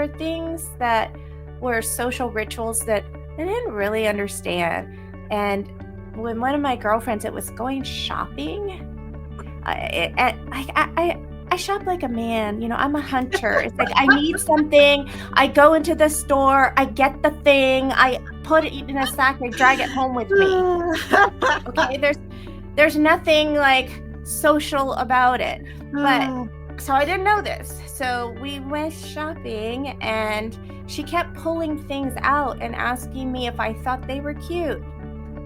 were things that were social rituals that I didn't really understand. And when one of my girlfriends, it was going shopping. I shop like a man. I'm a hunter. It's like I need something. I go into the store. I get the thing. I put it in a sack. I drag it home with me. Okay, there's nothing like social about it. But so I didn't know this. So we went shopping and she kept pulling things out and asking me if I thought they were cute.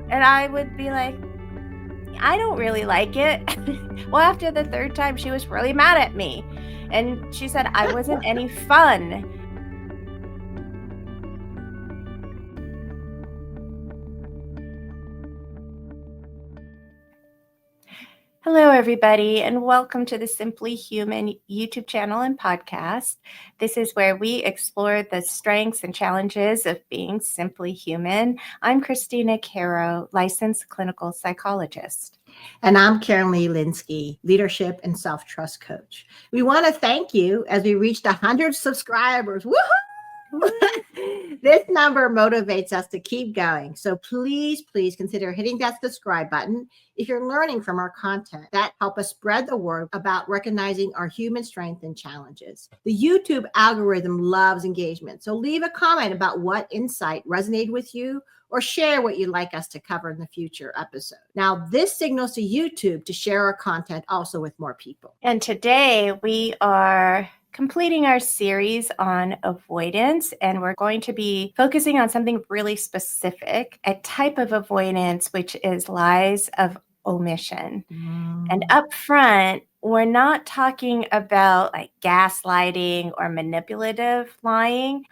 And I would be like, I don't really like it. Well, after the third time, she was really mad at me. And she said I wasn't any fun. Hello, everybody, and welcome to the Simply Human YouTube channel and podcast. This is where we explore the strengths and challenges of being simply human. I'm Christina Caro, licensed clinical psychologist. And I'm Karen Lee Linsky, leadership and self-trust coach. We want to thank you as we reached 100 subscribers. Woohoo! This number motivates us to keep going. So please consider hitting that subscribe button if you're learning from our content. That helps us spread the word about recognizing our human strength and challenges. The YouTube algorithm loves engagement. So leave a comment about what insight resonated with you or share what you'd like us to cover in the future episode. Now, this signals to YouTube to share our content also with more people. And today we are completing our series on avoidance, and we're going to be focusing on something really specific, a type of avoidance, which is lies of omission. And up front, we're not talking about like gaslighting or manipulative lying.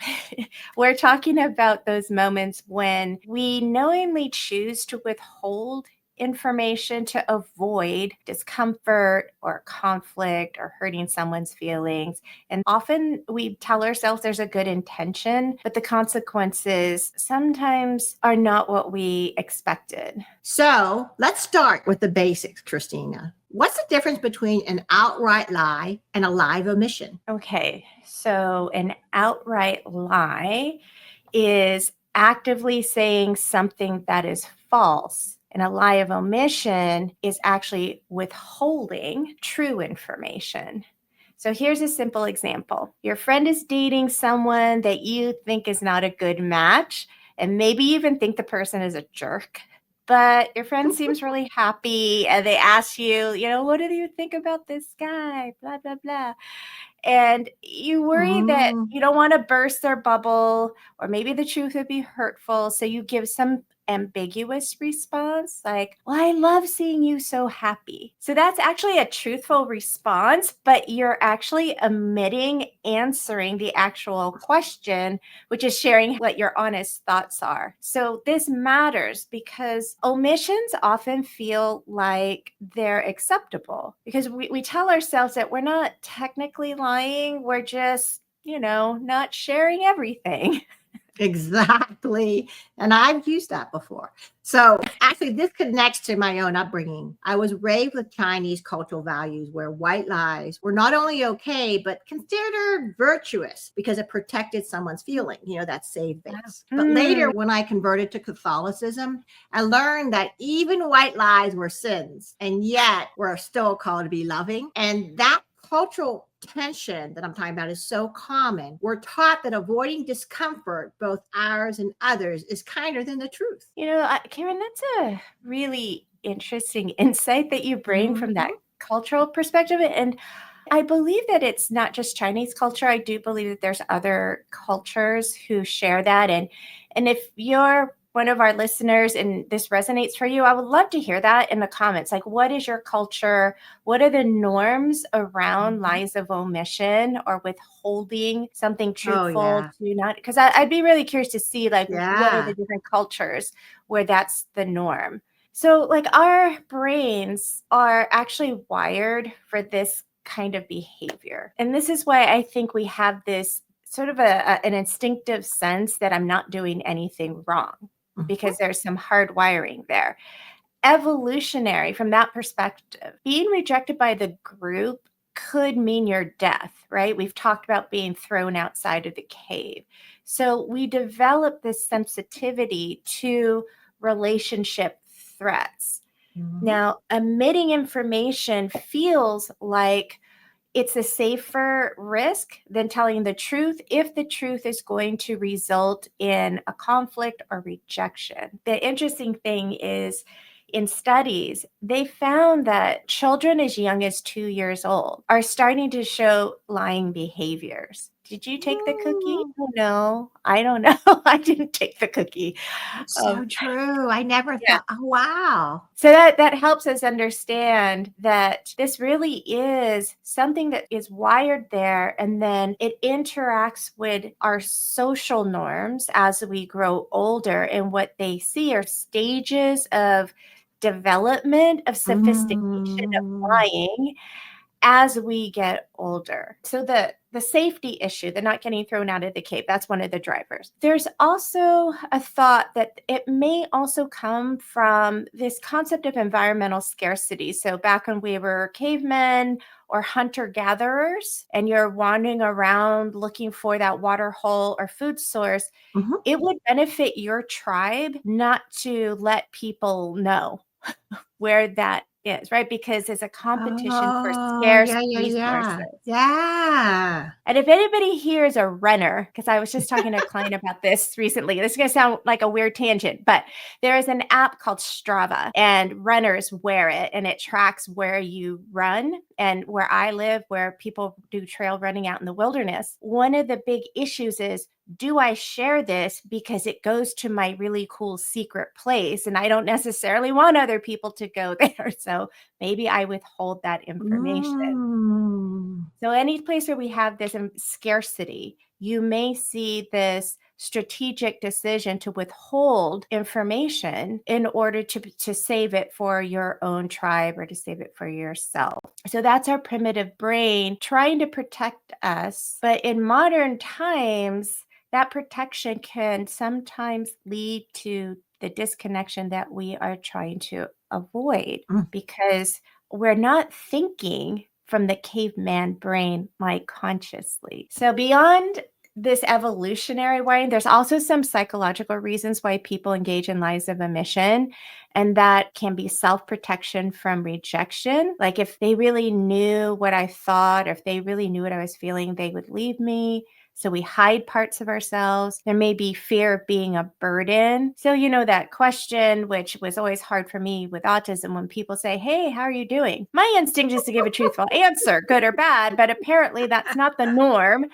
We're talking about those moments when we knowingly choose to withhold information to avoid discomfort or conflict or hurting someone's feelings. And often we tell ourselves there's a good intention, but the consequences sometimes are not what we expected. So let's start with the basics, Christina. What's the difference between an outright lie and a lie of omission? Okay, so an outright lie is actively saying something that is false. And a lie of omission is actually withholding true information. So here's a simple example. Your friend is dating someone that you think is not a good match, and maybe even think the person is a jerk. But your friend seems really happy, and they ask you, what do you think about this guy? Blah, blah, blah. And you worry that you don't want to burst their bubble, or maybe the truth would be hurtful. So you give some ambiguous response like, well, I love seeing you so happy. So that's actually a truthful response, but you're actually omitting answering the actual question, which is sharing what your honest thoughts are. So this matters because omissions often feel like they're acceptable because we tell ourselves that we're not technically lying. We're just, not sharing everything. Exactly. And I've used that before. So actually, this connects to my own upbringing. I was raised with Chinese cultural values where white lies were not only okay, but considered virtuous because it protected someone's feeling, that safe face. But later, when I converted to Catholicism, I learned that even white lies were sins, and yet we're still called to be loving. And that cultural tension that I'm talking about is so common. We're taught that avoiding discomfort, both ours and others, is kinder than the truth. Karen, that's a really interesting insight that you bring from that cultural perspective. And I believe that it's not just Chinese culture. I do believe that there's other cultures who share that. And if you're one of our listeners and this resonates for you, I would love to hear that in the comments. Like, what is your culture? What are the norms around lies of omission or withholding something truthful to not? Because I'd be really curious to see what are the different cultures where that's the norm. So our brains are actually wired for this kind of behavior. And this is why I think we have this sort of an instinctive sense that I'm not doing anything wrong. Because there's some hard wiring there. Evolutionary, from that perspective, being rejected by the group could mean your death, right? We've talked about being thrown outside of the cave. So we develop this sensitivity to relationship threats. Mhm. Now, omitting information feels like it's a safer risk than telling the truth if the truth is going to result in a conflict or rejection. The interesting thing is, in studies, they found that children as young as 2 years old are starting to show lying behaviors. Did you take the cookie? Mm. Oh, no, I don't know. I didn't take the cookie. That's so true. I never Yeah. thought, oh, wow. So that helps us understand that this really is something that is wired there, and then it interacts with our social norms as we grow older, and what they see are stages of development of sophistication of Mm. lying as we get older. So the safety issue, the not getting thrown out of the cave, that's one of the drivers. There's also a thought that it may also come from this concept of environmental scarcity. So back when we were cavemen or hunter gatherers and you're wandering around looking for that water hole or food source, Mhm. it would benefit your tribe not to let people know where that is, right? Because it's a competition for Oh, scarce yeah, yeah, resources. yeah. Yeah. And if anybody here is a runner, because I was just talking to a client about this recently, this is going to sound like a weird tangent, but there is an app called Strava, and runners wear it, and it tracks where you run. And where I live, where people do trail running out in the wilderness, one of the big issues is, do I share this because it goes to my really cool secret place and I don't necessarily want other people to go there? So maybe I withhold that information. Mm. So any place where we have this scarcity, you may see this strategic decision to withhold information in order to save it for your own tribe or to save it for yourself. So that's our primitive brain trying to protect us. But in modern times, that protection can sometimes lead to the disconnection that we are trying to avoid Mm. because we're not thinking from the caveman brain like consciously. So beyond this evolutionary wiring, there's also some psychological reasons why people engage in lives of omission. And that can be self-protection from rejection. Like if they really knew what I thought, or if they really knew what I was feeling, they would leave me. So we hide parts of ourselves. There may be fear of being a burden. So, that question, which was always hard for me with autism, when people say, hey, how are you doing? My instinct is to give a truthful answer, good or bad, but apparently that's not the norm.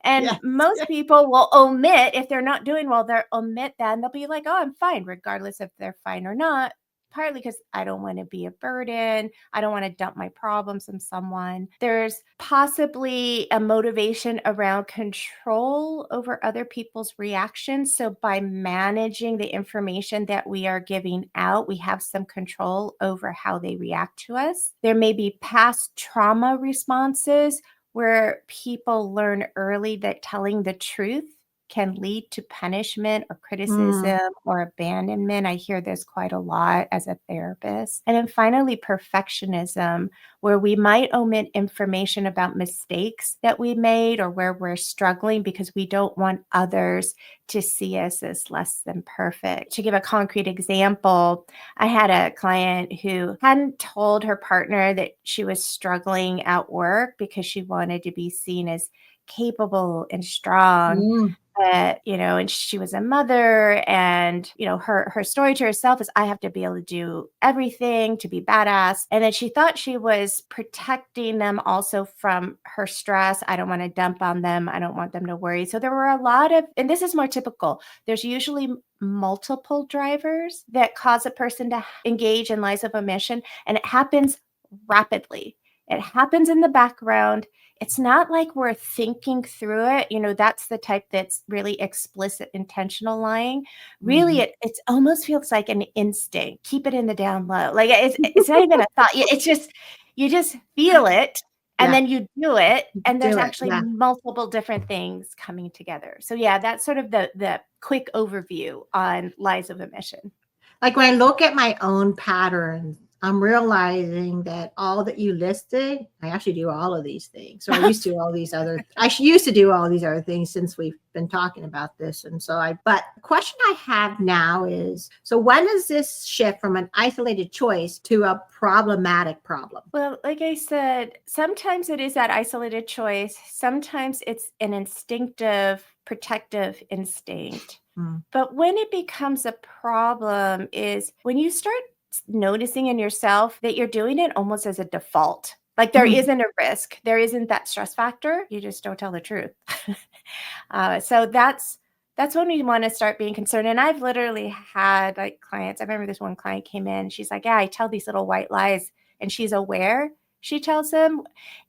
And Yes. most people will omit, if they're not doing well, they'll omit that and they'll be like, oh, I'm fine, regardless if they're fine or not. Partly because I don't want to be a burden. I don't want to dump my problems on someone. There's possibly a motivation around control over other people's reactions. So by managing the information that we are giving out, we have some control over how they react to us. There may be past trauma responses where people learn early that telling the truth can lead to punishment or Mm. criticism or abandonment. I hear this quite a lot as a therapist. And then finally, perfectionism, where we might omit information about mistakes that we made or where we're struggling because we don't want others to see us as less than perfect. To give a concrete example, I had a client who hadn't told her partner that she was struggling at work because she wanted to be seen as capable and strong. Mm. And she was a mother, and her story to herself is, I have to be able to do everything to be badass. And then she thought she was protecting them also from her stress. I don't want to dump on them, I don't want them to worry. So there were a lot of, and this is more typical, there's usually multiple drivers that cause a person to engage in lives of omission, and it happens rapidly. It happens in the background. It's not like we're thinking through it. That's the type that's really explicit, intentional lying. Really, Mhm. it almost feels like an instinct. Keep it in the down low. Like it's not even a thought. It's just, you just feel it and Yeah. then you do it. And there's Do it. actually Yeah. multiple different things coming together. So yeah, that's sort of the quick overview on lies of omission. Like when I look at my own patterns, I'm realizing that all that you listed, I actually do all of these things. So I used to do all these other, used to do all these other things since we've been talking about this. And so but the question I have now is, so when does this shift from an isolated choice to a problematic problem? Well, like I said, sometimes it is that isolated choice. Sometimes it's an instinctive, protective instinct. Hmm. But when it becomes a problem is when you start noticing in yourself that you're doing it almost as a default. Like there Mm. isn't a risk, there isn't that stress factor. You just don't tell the truth. So that's when we want to start being concerned. And I've literally had like clients. I remember this one client came in. She's like, "Yeah, I tell these little white lies," and she's aware she tells them.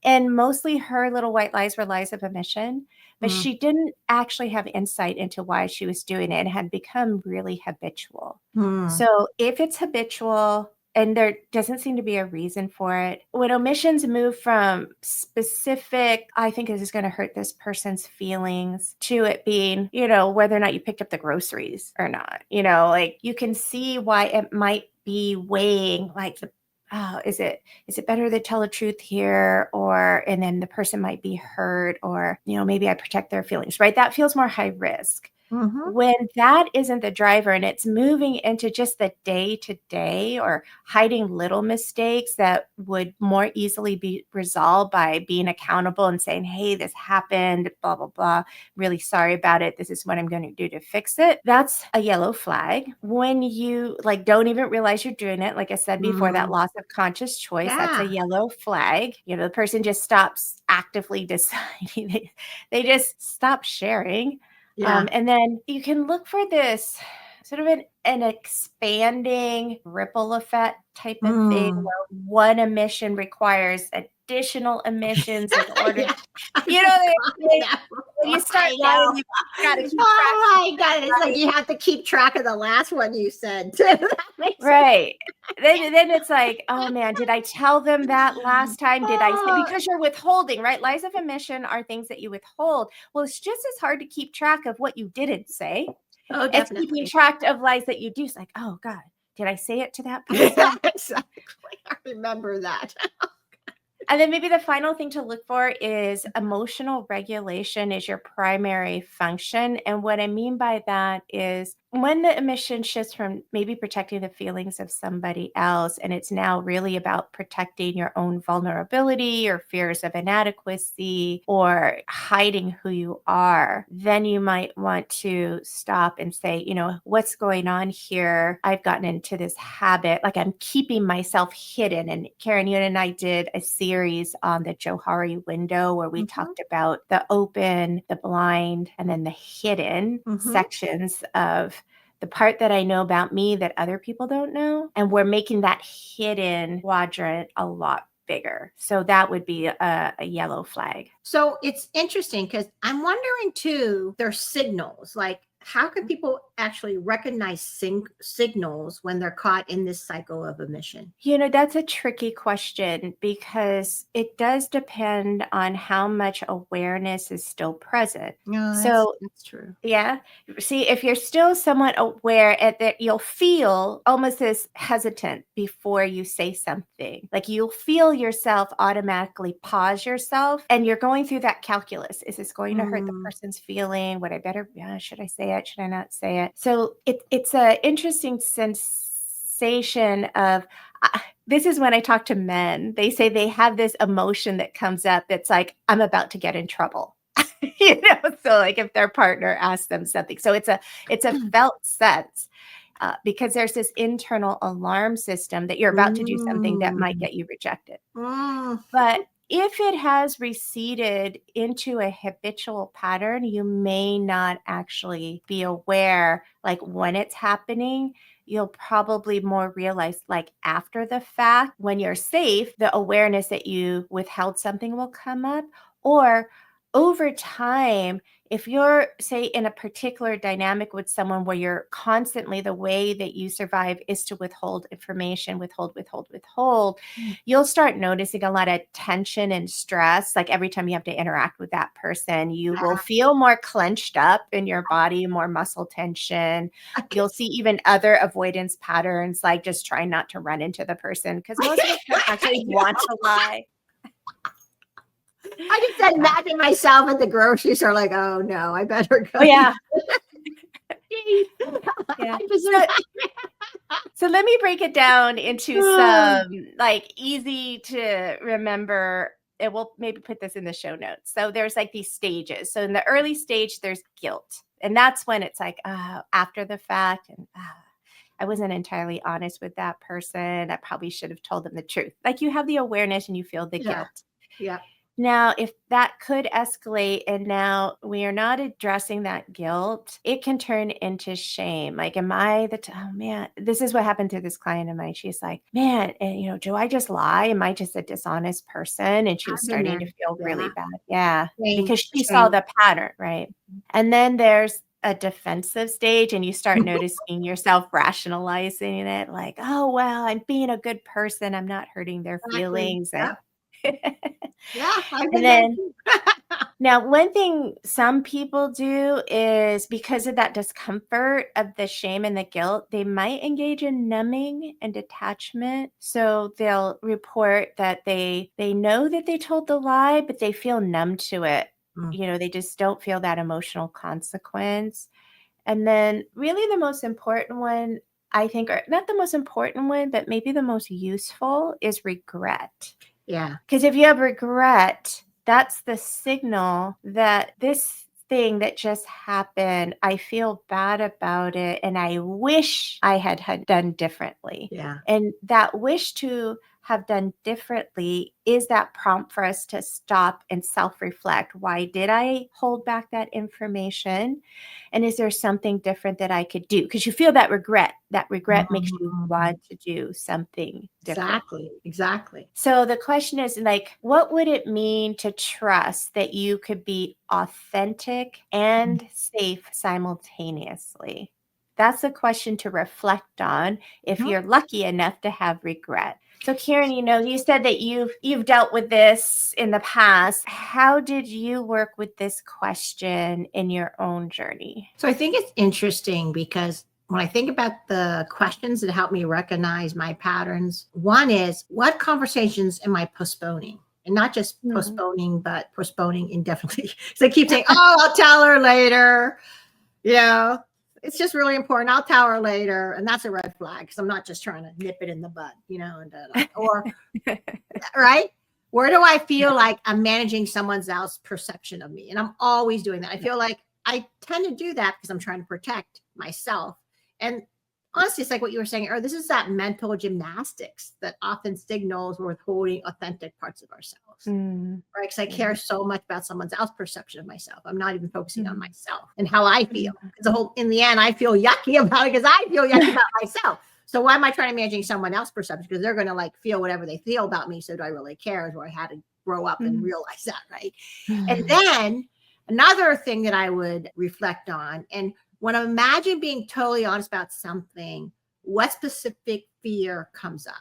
And mostly her little white lies were lies of omission, but Mm. she didn't actually have insight into why she was doing it. It had become really habitual. Mm. So if it's habitual and there doesn't seem to be a reason for it, when omissions move from specific, I think this is going to hurt this person's feelings, to it being, whether or not you picked up the groceries or not, like you can see why it might be weighing like oh, is it better to tell the truth here, and then the person might be hurt, or maybe I protect their feelings, right? That feels more high risk. Mm-hmm. When that isn't the driver and it's moving into just the day-to-day or hiding little mistakes that would more easily be resolved by being accountable and saying, "Hey, this happened, blah, blah, blah. Really sorry about it. This is what I'm going to do to fix it." That's a yellow flag. When you don't even realize you're doing it, like I said before, that loss of conscious choice, that's a Yeah. yellow flag. The person just stops actively deciding. They just stop sharing. Yeah. And then you can look for this sort of an expanding ripple effect type of thing Mm. where one emission requires additional emissions in order, Yeah. you know, when you start I that, know. you got to keep track. Oh my God. It's like Right. you have to keep track of the last one you said too. That makes sense. Right. Then it's like, oh man, did I tell them that last time? Did I say, Oh, because you're withholding, right? Lies of omission are things that you withhold. Well, it's just as hard to keep track of what you didn't say. oh, It's keeping definitely. track of lies that you do. It's like, oh God, did I say it to that Yeah, person? exactly. I remember that. And then maybe the final thing to look for is emotional regulation is your primary function. And what I mean by that is when the emission shifts from maybe protecting the feelings of somebody else, and it's now really about protecting your own vulnerability or fears of inadequacy or hiding who you are, then you might want to stop and say, what's going on here? I've gotten into this habit, like I'm keeping myself hidden. And Karen, you and I did a series on the Johari window where we talked about the open, the blind, and then the hidden sections of the part that I know about me that other people don't know. And we're making that hidden quadrant a lot bigger. So that would be a yellow flag. So it's interesting because I'm wondering too, there's signals. Like, how can people actually recognize signals when they're caught in this cycle of emission? That's a tricky question because it does depend on how much awareness is still present. No, So that's true. yeah. See, if you're still somewhat aware that you'll feel almost as hesitant before you say something. Like you'll feel yourself automatically pause yourself and you're going through that calculus. Is this going to hurt the person's feeling? Would I should I say it? Should I not say it? So it's an interesting sensation of this is when I talk to men. They say they have this emotion that comes up that's like, I'm about to get in trouble. So like if their partner asks them something, so it's a felt sense because there's this internal alarm system that you're about to do something that might get you rejected. But if it has receded into a habitual pattern, you may not actually be aware, like when it's happening. You'll probably more realize like after the fact, when you're safe, the awareness that you withheld something will come up, or over time, if you're, say, in a particular dynamic with someone where you're constantly, the way that you survive is to withhold information, withhold, you'll start noticing a lot of tension and stress. Like every time you have to interact with that person, you will feel more clenched up in your body, more muscle tension. You'll see even other avoidance patterns, like just trying not to run into the person, because most of us don't actually want to lie. I just imagine myself at the grocery store, like, oh no, I better go. Oh, yeah. Yeah. So let me break it down into some like easy to remember. And we'll maybe put this in the show notes. So there's like these stages. So in the early stage, there's guilt. And that's when it's like, after the fact, and I wasn't entirely honest with that person. I probably should have told them the truth. Like you have the awareness and you feel the guilt. Yeah. Now, if that could escalate and now we are not addressing that guilt, it can turn into shame. Like, am I oh man, this is what happened to this client of mine. She's like, man, and do I just lie? Am I just a dishonest person? And she was starting to feel really bad. Yeah. Because she saw the pattern, right? And then there's a defensive stage and you start noticing yourself rationalizing it, like, oh, well, I'm being a good person. I'm not hurting their feelings. Yeah. And then now one thing some people do is, because of that discomfort of the shame and the guilt, they might engage in numbing and detachment. So they'll report that they know that they told the lie, but they feel numb to it. They just don't feel that emotional consequence. And then really the most important one, I think, or not the most important one, but maybe the most useful, is regret. Yeah. Because if you have regret, that's the signal that this thing that just happened, I feel bad about it and I wish I had done differently. Yeah. And that wish to have done differently is that prompt for us to stop and self-reflect. Why did I hold back that information? And is there something different that I could do? Because you feel that regret. That regret makes you want to do something different. Exactly. So the question is, like, what would it mean to trust that you could be authentic and safe simultaneously? That's a question to reflect on if you're lucky enough to have regret. So Karen, you said that you've dealt with this in the past. How did you work with this question in your own journey? So I think it's interesting because when I think about the questions that help me recognize my patterns, one is, what conversations am I postponing? And not just postponing, but postponing indefinitely. So I keep saying, oh, I'll tell her later. It's just really important. I'll tell her later. And that's a red flag, because I'm not just trying to nip it in the bud, or right? Where do I feel like I'm managing someone else's perception of me? And I'm always doing that. I feel like I tend to do that because I'm trying to protect myself. And honestly, it's like what you were saying, this is that mental gymnastics that often signals we're withholding authentic parts of ourselves, right? Because I care so much about someone else's perception of myself. I'm not even focusing on myself and how I feel. In the end, I feel yucky about it because I feel yucky about myself. So why am I trying to managing someone else's perception? Because they're going to like feel whatever they feel about me. So do I really care? Or I had to grow up and realize that, right? And then another thing that I would reflect on, and when I imagine being totally honest about something, what specific fear comes up?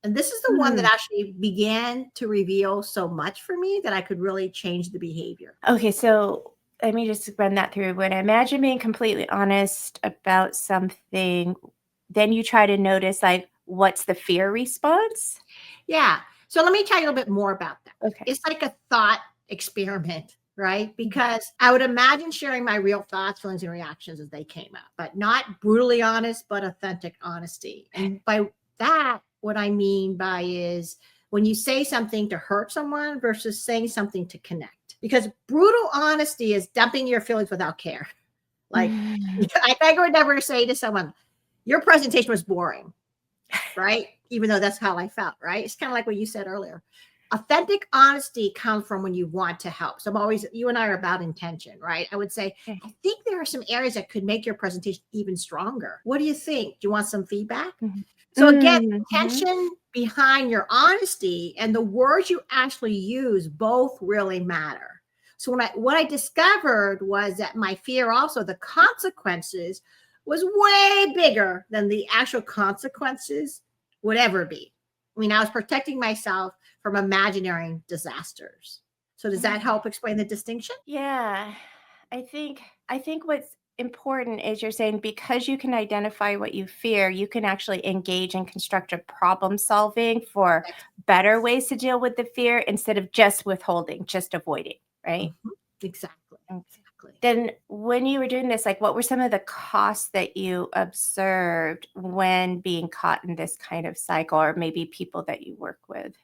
And this is the one that actually began to reveal so much for me that I could really change the behavior. Okay, so let me just run that through. When I imagine being completely honest about something, then you try to notice, like, what's the fear response? Yeah. So let me tell you a little bit more about that. Okay. It's like a thought experiment, right? Because I would imagine sharing my real thoughts, feelings, and reactions as they came up, but not brutally honest, but authentic honesty. And by that, what I mean by is when you say something to hurt someone versus saying something to connect. Because brutal honesty is dumping your feelings without care. Like, I would never say to someone, your presentation was boring, right? Even though that's how I felt, right? It's kind of like what you said earlier. Authentic honesty comes from when you want to help. So I'm always, you and I are about intention, right? I would say, I think there are some areas that could make your presentation even stronger. What do you think? Do you want some feedback? So again, intention behind your honesty and the words you actually use both really matter. So what I discovered was that my fear, also the consequences, was way bigger than the actual consequences would ever be. I mean, I was protecting myself from imaginary disasters. So does that help explain the distinction? Yeah. I think what's important is you're saying because you can identify what you fear, you can actually engage in constructive problem solving for better ways to deal with the fear instead of just withholding, just avoiding, right? Mhm. Exactly. Okay. Exactly. Then when you were doing this, like what were some of the costs that you observed when being caught in this kind of cycle, or maybe people that you work with?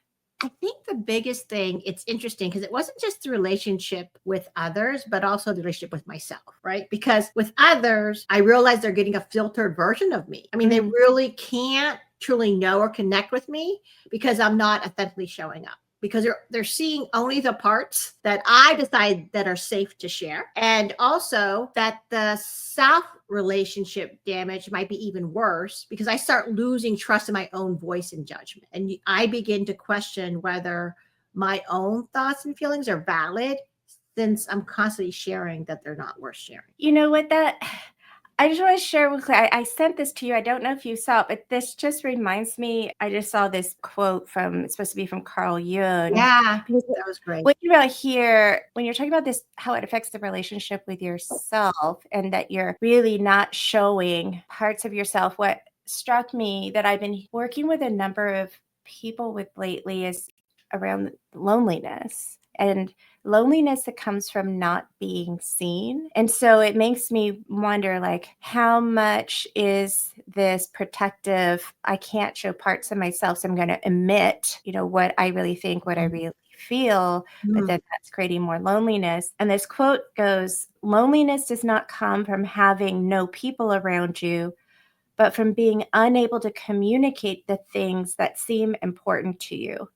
I think the biggest thing, it's interesting because it wasn't just the relationship with others, but also the relationship with myself, right? Because with others, I realize they're getting a filtered version of me. I mean, they really can't truly know or connect with me because I'm not authentically showing up. Because they're seeing only the parts that I decide that are safe to share. And also that the self relationship damage might be even worse because I start losing trust in my own voice and judgment. And I begin to question whether my own thoughts and feelings are valid since I'm constantly sharing that they're not worth sharing. You know what, that I just want to share with I sent this to you. I don't know if you saw it, but this just reminds me. I just saw this quote from, it's supposed to be from Carl Jung. Yeah, Because that was great. what you about here, when you're talking about this, how it affects the relationship with yourself and that you're really not showing parts of yourself, what struck me that I've been working with a number of people with lately is around loneliness. And loneliness that comes from not being seen. And so it makes me wonder, like, how much is this protective, I can't show parts of myself, so I'm going to emit, what I really think, what I really feel, but then that's creating more loneliness. And this quote goes, loneliness does not come from having no people around you, but from being unable to communicate the things that seem important to you.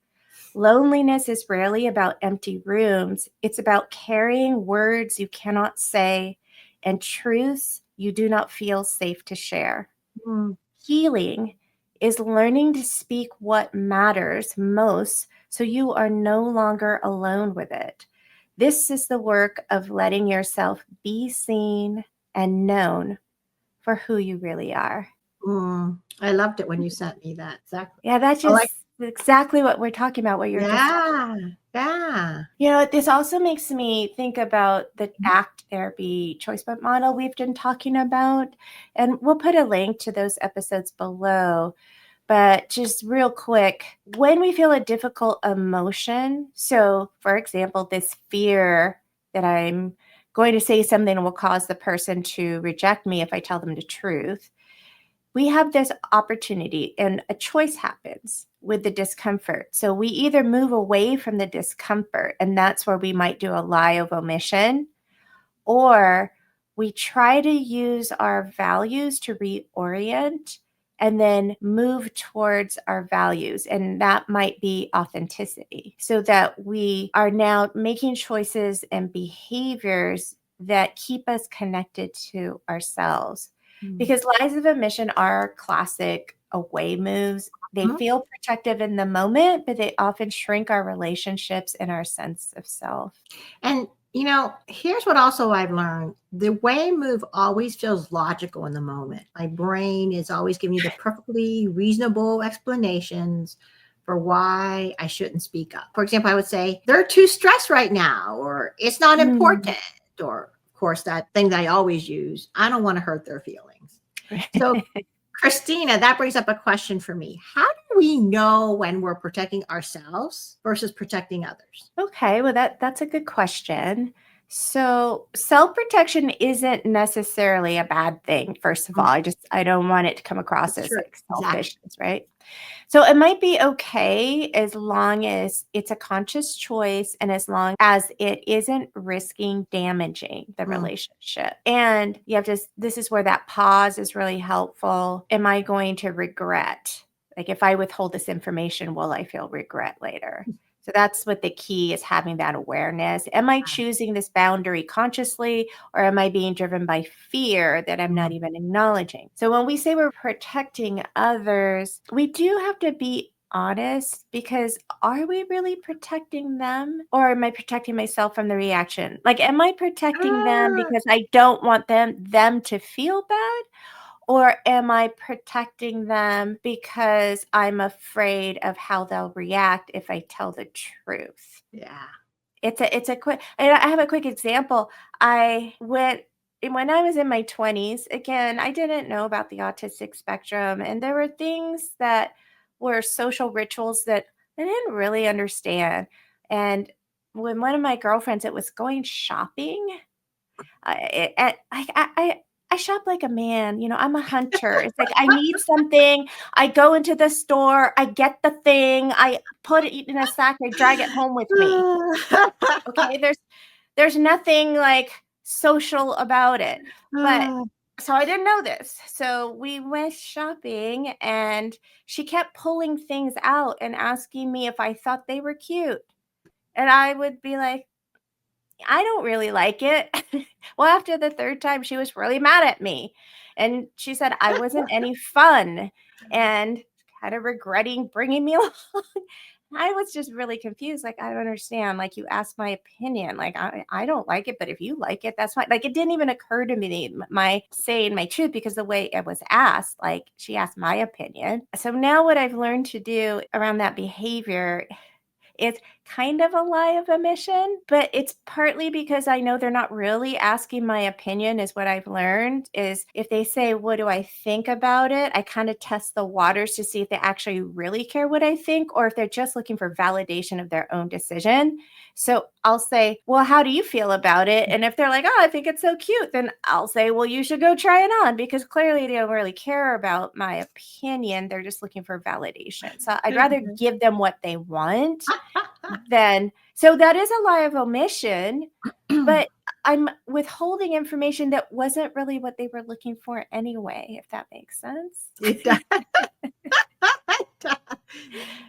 Loneliness is rarely about empty rooms. It's about carrying words you cannot say and truths you do not feel safe to share. Mm. Healing is learning to speak what matters most so you are no longer alone with it. This is the work of letting yourself be seen and known for who you really are. I loved it when you sent me that. Exactly. Yeah, that's I just like, exactly what we're talking about, what you're just yeah. this also makes me think about the ACT therapy choice point model we've been talking about. And we'll put a link to those episodes below. But just real quick, when we feel a difficult emotion, so for example, this fear that I'm going to say something that will cause the person to reject me if I tell them the truth, we have this opportunity and a choice happens with the discomfort. So we either move away from the discomfort, and that's where we might do a lie of omission, or we try to use our values to reorient and then move towards our values. And that might be authenticity, so that we are now making choices and behaviors that keep us connected to ourselves. Because lies of omission are classic away moves. They feel protective in the moment, but they often shrink our relationships and our sense of self. And here's what also I've learned. The way move always feels logical in the moment. My brain is always giving me the perfectly reasonable explanations for why I shouldn't speak up. For example, I would say, they're too stressed right now, or it's not important. Or, of course, that thing that I always use, I don't want to hurt their feelings. So, Christina, that brings up a question for me. How do we know when we're protecting ourselves versus protecting others? Okay, well that's a good question. So self-protection isn't necessarily a bad thing. First of all, I don't want it to come across That's as true. like Exactly. selfishness, right? So it might be okay as long as it's a conscious choice and as long as it isn't risking damaging the relationship. And you have to, this is where that pause is really helpful. Am I going to regret? Like if I withhold this information, will I feel regret later? So that's what the key is, having that awareness. Am I choosing this boundary consciously, or am I being driven by fear that I'm not even acknowledging? So when we say we're protecting others, we do have to be honest, because are we really protecting them, or am I protecting myself from the reaction? Like, am I protecting them Ah, because I don't want them to feel bad? Or am I protecting them because I'm afraid of how they'll react if I tell the truth? yeah. It's a quick, and I have a quick example. I went when I was in my 20s, again, I didn't know about the autistic spectrum, and there were things that were social rituals that I didn't really understand. And when one of my girlfriends, it was going shopping, I shop like a man, I'm a hunter. It's like I need something, I go into the store, I get the thing, I put it in a sack, I drag it home with me. Okay, there's nothing like social about it. But Ah, so I didn't know this. So we went shopping and she kept pulling things out and asking me if I thought they were cute. And I would be like, I don't really like it. Well, after the third time, she was really mad at me. And she said I wasn't any fun and kind of regretting bringing me along. I was just really confused. Like, I don't understand. Like, you asked my opinion. Like, I don't like it, but if you like it, that's fine. Like, it didn't even occur to me, my saying my truth, because the way it was asked, like, she asked my opinion. So now what I've learned to do around that behavior, it's kind of a lie of omission, but it's partly because I know they're not really asking my opinion, is what I've learned. Is if they say, what do I think about it? I kind of test the waters to see if they actually really care what I think, or if they're just looking for validation of their own decision. So I'll say, well, how do you feel about it? And if they're like, oh, I think it's so cute, then I'll say, well, you should go try it on, because clearly they don't really care about my opinion. They're just looking for validation. So I'd rather give them what they want than, so that is a lie of omission, but I'm withholding information that wasn't really what they were looking for anyway, if that makes sense. it does.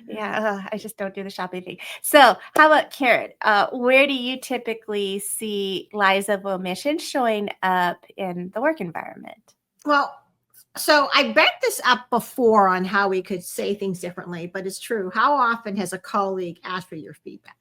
Yeah, I just don't do the shopping thing. So, how about Karen? Where do you typically see lies of omission showing up in the work environment? Well, so I backed this up before on how we could say things differently, but it's true. How often has a colleague asked for your feedback,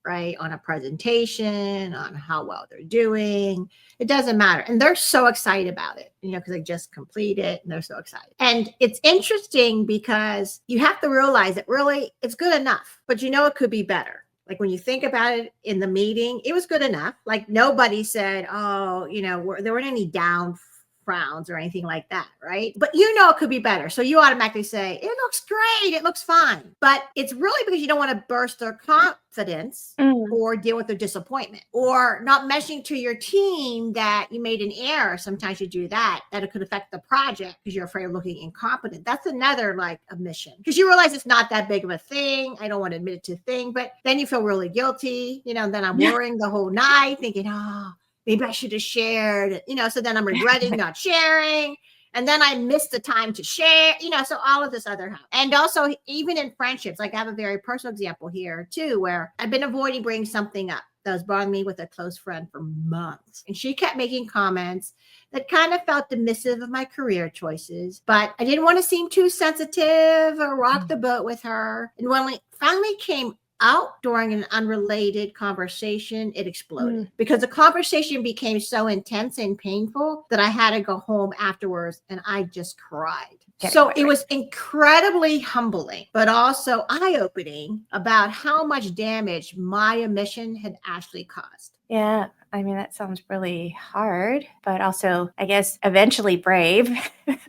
right? On a presentation, on how well they're doing. It doesn't matter. And they're so excited about it, because they just complete it and they're so excited. And it's interesting because you have to realize that really it's good enough, but it could be better. Like when you think about it in the meeting, it was good enough. Like nobody said, oh, there weren't any down frowns or anything like that, right? But it could be better. So you automatically say, it looks great, it looks fine. But it's really because you don't want to burst their confidence or deal with their disappointment, or not mentioning to your team that you made an error. Sometimes you do that it could affect the project because you're afraid of looking incompetent. That's another like omission, because you realize it's not that big of a thing. I don't want to admit it to thing, but then you feel really guilty, and then I'm worrying the whole night thinking, oh, maybe I should have shared, so then I'm regretting not sharing. And then I missed the time to share, so all of this other help. And also, even in friendships, like I have a very personal example here too, where I've been avoiding bringing something up that was bothering me with a close friend for months. And she kept making comments that kind of felt dismissive of my career choices, but I didn't want to seem too sensitive or rock the boat with her. And when we finally came out during an unrelated conversation, it exploded because the conversation became so intense and painful that I had to go home afterwards and I just cried. So it was incredibly humbling, but also eye-opening about how much damage my omission had actually caused. Yeah, I mean, that sounds really hard, but also, I guess, eventually brave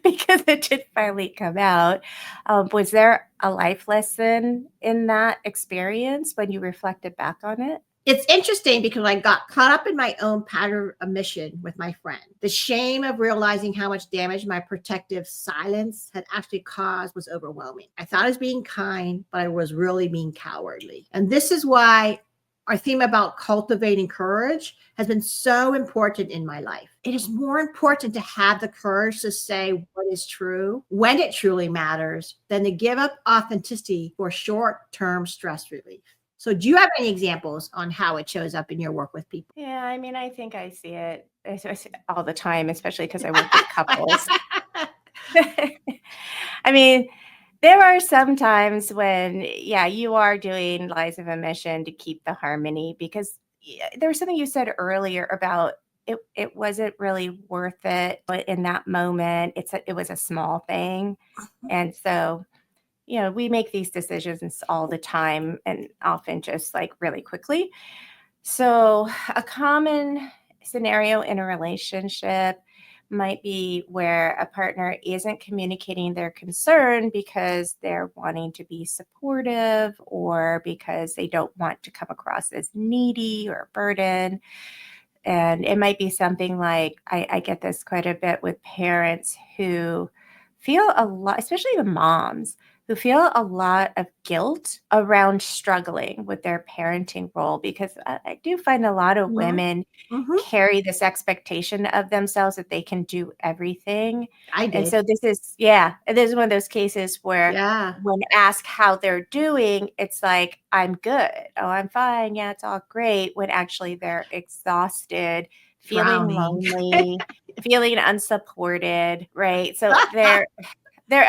because it did finally come out. Was there a life lesson in that experience when you reflected back on it? It's interesting because I got caught up in my own pattern of omission with my friend. The shame of realizing how much damage my protective silence had actually caused was overwhelming. I thought I was being kind, but I was really being cowardly. And this is why our theme about cultivating courage has been so important in my life. It is more important to have the courage to say what is true when it truly matters than to give up authenticity for short-term stress relief. So do you have any examples on how it shows up in your work with people? Yeah, I mean, I think I see it all the time, especially because I work with couples. I mean, There are some times when, yeah, you are doing lies of omission to keep the harmony because there was something you said earlier about it wasn't really worth it but in that moment. It was a small thing. And so, we make these decisions all the time and often just like really quickly. So, a common scenario in a relationship might be where a partner isn't communicating their concern because they're wanting to be supportive or because they don't want to come across as needy or a burden. And it might be something like I get this quite a bit with parents who feel a lot, especially the moms, who feel a lot of guilt around struggling with their parenting role because I do find a lot of Mhm. women Mhm. carry this expectation of themselves that they can do everything. I And did. so this is one of those cases where Yeah. when asked how they're doing, it's like, I'm good. Oh, I'm fine. Yeah, it's all great. When actually they're exhausted, feeling Drowning. lonely, feeling unsupported, right? So they're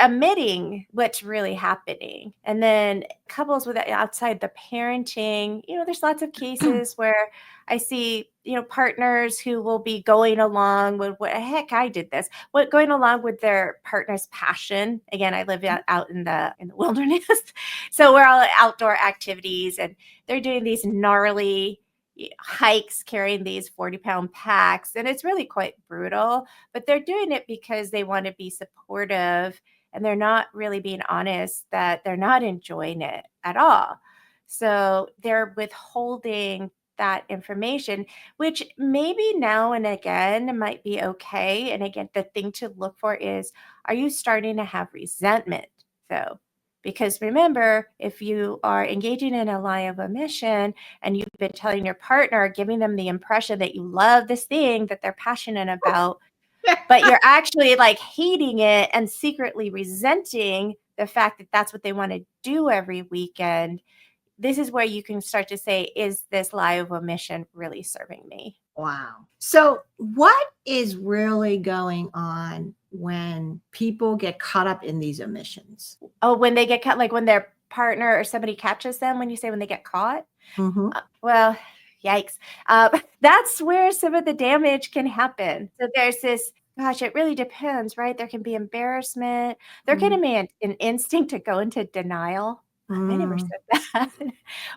omitting what's really happening. And then couples with outside the parenting, there's lots of cases where I see, partners who will be going along with what heck I did this, what going along with their partner's passion. Again, I live out in the wilderness. So we're all at outdoor activities and they're doing these gnarly hikes carrying these 40-pound packs and it's really quite brutal, but they're doing it because they want to be supportive and they're not really being honest that they're not enjoying it at all. So they're withholding that information, which maybe now and again might be okay. And again, the thing to look for is, are you starting to have resentment though? Because remember, if you are engaging in a lie of omission and you've been telling your partner, giving them the impression that you love this thing that they're passionate about, but you're actually like hating it and secretly resenting the fact that that's what they want to do every weekend. This is where you can start to say, is this lie of omission really serving me? Wow. So, what is really going on when people get caught up in these omissions? Oh, when they get caught, like when their partner or somebody catches them, when you say when they get caught? Mhm. Well, yikes. That's where some of the damage can happen. So there's this, gosh, it really depends, right? There can be embarrassment. There Mm. can be an instinct to go into denial. I never Mm. said that.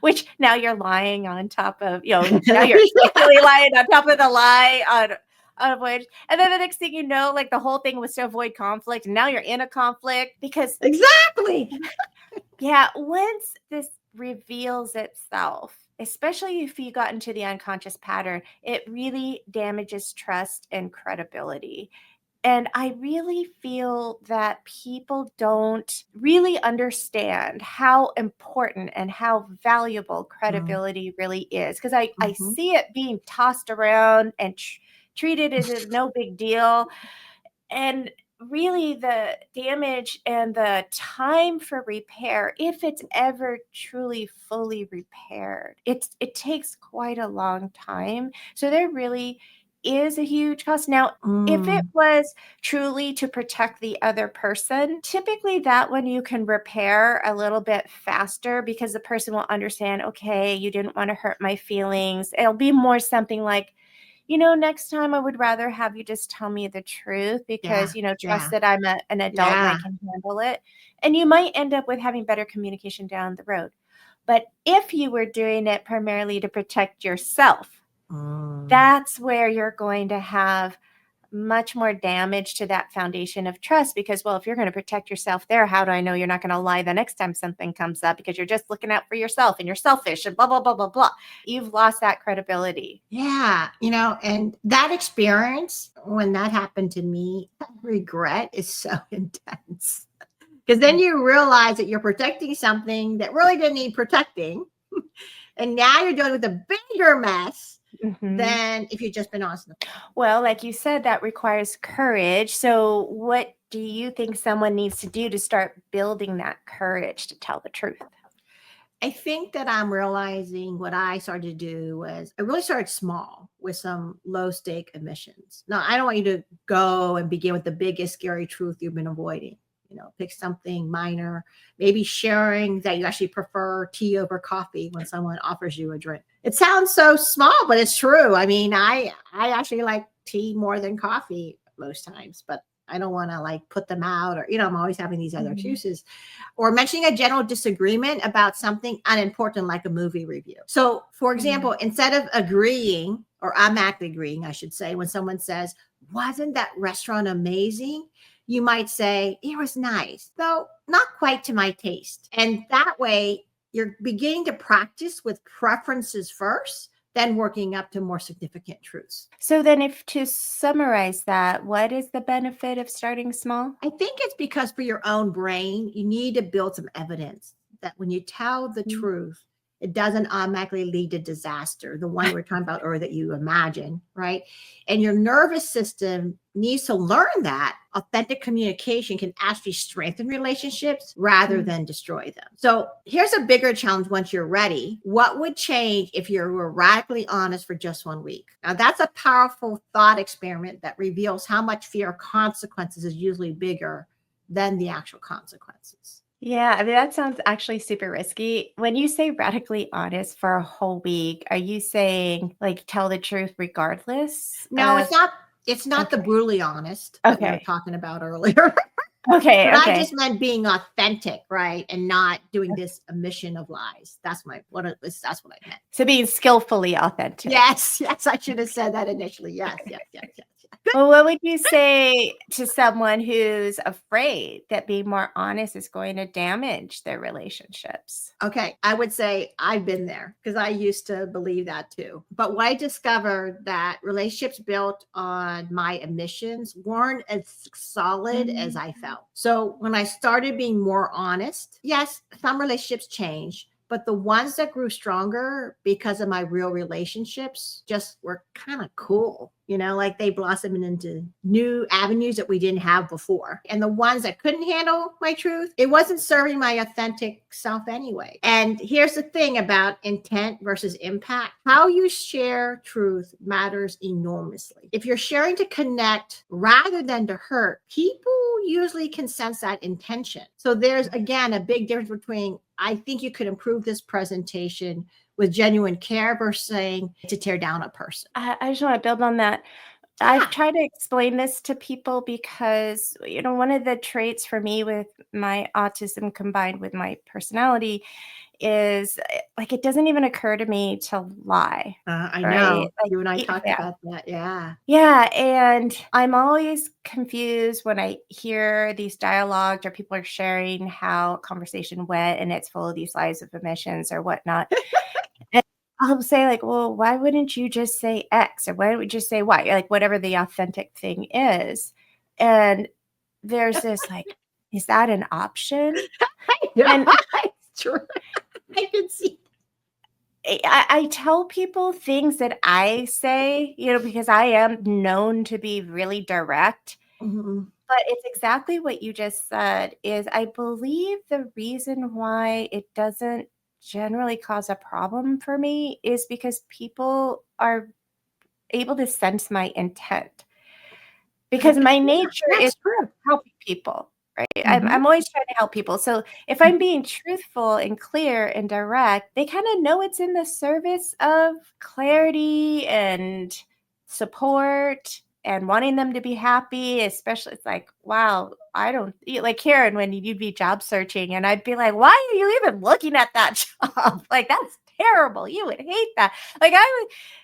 Which now you're lying on top of, now you're secretly lying on top of the lie on avoid. And then the next thing you know, like the whole thing was to avoid conflict. And now you're in a conflict because Exactly. yeah, once this reveals itself, especially if you got into the unconscious pattern, it really damages trust and credibility. And I really feel that people don't really understand how important and how valuable Mm. credibility really is. Because I Mhm. see it being tossed around and treated as a no big deal. And really, the damage and the time for repair, if it's ever truly fully repaired, it takes quite a long time. So there really is a huge cost. Now, if it Mm. was truly to protect the other person, typically that one you can repair a little bit faster because the person will understand, okay, you didn't want to hurt my feelings. It'll be more something like, next time I would rather have you just tell me the truth Yeah. because, trust Yeah. that I'm an adult and I Yeah. can handle it. And you might end up with having better communication down the road. But if you were doing it primarily to protect yourself, Mm. that's where you're going to have much more damage to that foundation of trust because, well, if you're going to protect yourself there, how do I know you're not going to lie the next time something comes up because you're just looking out for yourself and you're selfish and blah, blah, blah, blah, blah. You've lost that credibility. Yeah, and that experience, when that happened to me, that regret is so intense. Because then you realize that you're protecting something that really didn't need protecting. And now you're dealing with a bigger mess Mhm. than if you'd just been honest. Well, like you said, that requires courage. So, what do you think someone needs to do to start building that courage to tell the truth? I think that I'm realizing what I started to do was I really started small with some low stake emissions. Now, I don't want you to go and begin with the biggest scary truth you've been avoiding. pick something minor, maybe sharing that you actually prefer tea over coffee when someone offers you a drink. It sounds so small, but it's true. I mean, I actually like tea more than coffee most times, but I don't want to like put them out, or, I'm always having these other excuses, or mentioning a general disagreement about something unimportant, like a movie review. So, for example, instead of agreeing, or I'm actually agreeing, I should say, when someone says, "Wasn't that restaurant amazing?" You might say, "It was nice, though not quite to my taste." And that way, you're beginning to practice with preferences first, then working up to more significant truths. So then, if to summarize that, what is the benefit of starting small? I think it's because for your own brain, you need to build some evidence that when you tell the truth, it doesn't automatically lead to disaster, the one we were talking about earlier that you imagine, right? And your nervous system needs to learn that authentic communication can actually strengthen relationships rather than destroy them. So here's a bigger challenge once you're ready. What would change if you were radically honest for just 1 week? Now, that's a powerful thought experiment that reveals how much fear of consequences is usually bigger than the actual consequences. Yeah, I mean, that sounds actually super risky. When you say radically honest for a whole week, are you saying like tell the truth regardless No, of? it's not the Okay. brutally honest that we were Okay. talking about earlier. Okay. But I Okay. just meant being authentic, right? And not doing this omission of lies. That's what I meant. So being skillfully authentic. Yes, yes, I should have said that initially. Yes, yes, yes, yes. Well, what would you say to someone who's afraid that being more honest is going to damage their relationships? Okay, I would say I've been there because I used to believe that too. But what I discovered that relationships built on my omissions weren't as solid as I felt. So when I started being more honest, yes, some relationships changed, but the ones that grew stronger because of my real relationships just were kind of cool. Like they blossomed into new avenues that we didn't have before. And the ones that couldn't handle my truth, it wasn't serving my authentic self anyway. And here's the thing about intent versus impact. How you share truth matters enormously. If you're sharing to connect rather than to hurt, people usually can sense that intention. So there's, again, a big difference between, I think you could improve this presentation with genuine care versus saying to tear down a person. I just want to build on that. I've tried to explain this to people because, one of the traits for me with my autism combined with my personality is like it doesn't even occur to me to lie, I right? know. Like, You and I talked about that. Yeah. yeah, and I'm always confused when I hear these dialogues or people are sharing how a conversation went and it's full of these lies of omissions or whatnot. And I'll say like, well, why wouldn't you just say X or why don't we just say Y? Like whatever the authentic thing is. And there's this like, is that an option? Yeah, And it's true. I can see. I tell people things that I say, because I am known to be really direct. Mhm. But it's exactly what you just said is I believe the reason why it doesn't generally cause a problem for me is because people are able to sense my intent. Because my nature is That's true. helping people, right? Mhm. I'm always trying to help people. So if I'm being truthful and clear and direct, they kind of know it's in the service of clarity and support and wanting them to be happy, especially it's like, wow, I don't like Karen when you'd be job searching and I'd be like, why are you even looking at that job? Like that's terrible. You would hate that. Like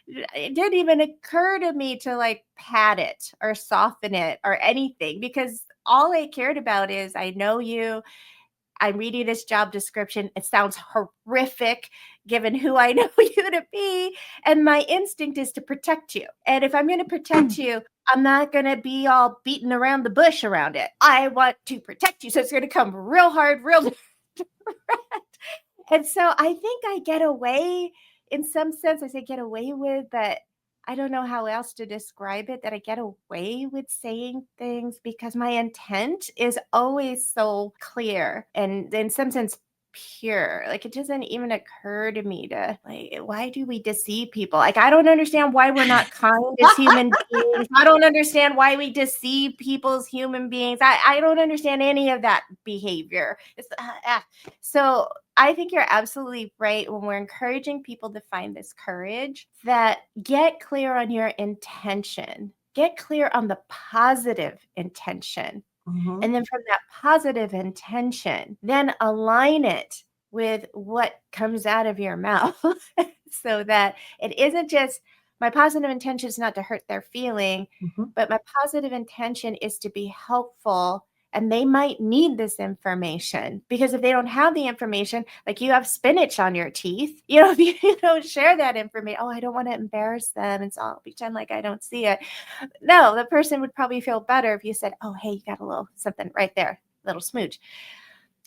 it didn't even occur to me to like pat it or soften it or anything because all I cared about is I know you. I'm reading this job description. It sounds horrific given who I know you to be. And my instinct is to protect you. And if I'm going to protect you, I'm not going to be all beaten around the bush around it. I want to protect you. So it's going to come real hard, real direct. And so I think I get away, in some sense, I say get away with, but I don't know how else to describe it, that I get away with saying things because my intent is always so clear and in some sense pure. Like, it doesn't even occur to me to, like, why do we deceive people? Like, I don't understand why we're not kind as human beings. I don't understand why we deceive people as human beings. I don't understand any of that behavior. So I think you're absolutely right when we're encouraging people to find this courage, that get clear on your intention. Get clear on the positive intention. Mhm. And then from that positive intention, then align it with what comes out of your mouth so that it isn't just my positive intention is not to hurt their feeling, Mhm. but my positive intention is to be helpful. And they might need this information, because if they don't have the information, like you have spinach on your teeth, if you don't share that information, oh, I don't want to embarrass them. And so I'll pretend like I don't see it. No, the person would probably feel better if you said, oh, hey, you got a little something right there, little smooch.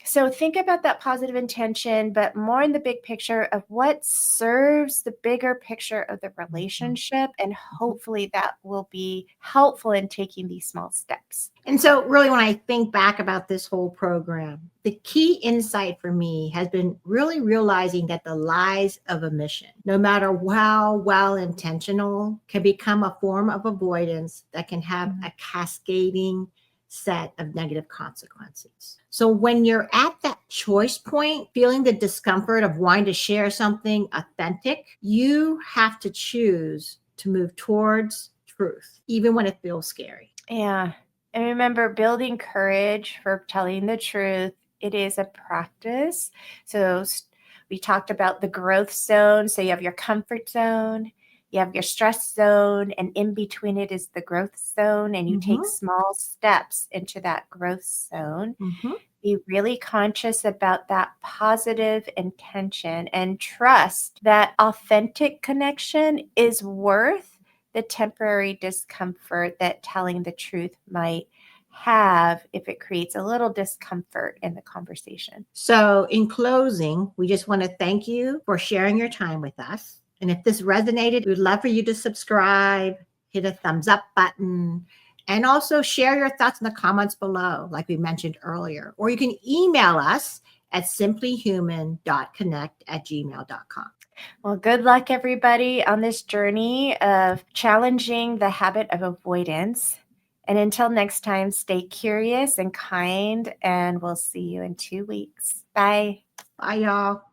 So think about that positive intention, but more in the big picture of what serves the bigger picture of the relationship. And hopefully that will be helpful in taking these small steps. And so, really, when I think back about this whole program, the key insight for me has been really realizing that the lies of omission, no matter how well intentional, can become a form of avoidance that can have a cascading set of negative consequences. So, when you're at that choice point, feeling the discomfort of wanting to share something authentic, you have to choose to move towards truth, even when it feels scary. Yeah. And remember, building courage for telling the truth, it is a practice. So we talked about the growth zone. So you have your comfort zone, you have your stress zone, and in between it is the growth zone. And you take small steps into that growth zone. Mhm. Be really conscious about that positive intention and trust that authentic connection is worth the temporary discomfort that telling the truth might have if it creates a little discomfort in the conversation. So, in closing, we just want to thank you for sharing your time with us. And if this resonated, we'd love for you to subscribe, hit a thumbs up button, and also share your thoughts in the comments below, like we mentioned earlier. Or you can email us at simplyhuman.connect@gmail.com. Well, good luck, everybody, on this journey of challenging the habit of avoidance. And until next time, stay curious and kind, and we'll see you in 2 weeks. Bye. Bye, y'all.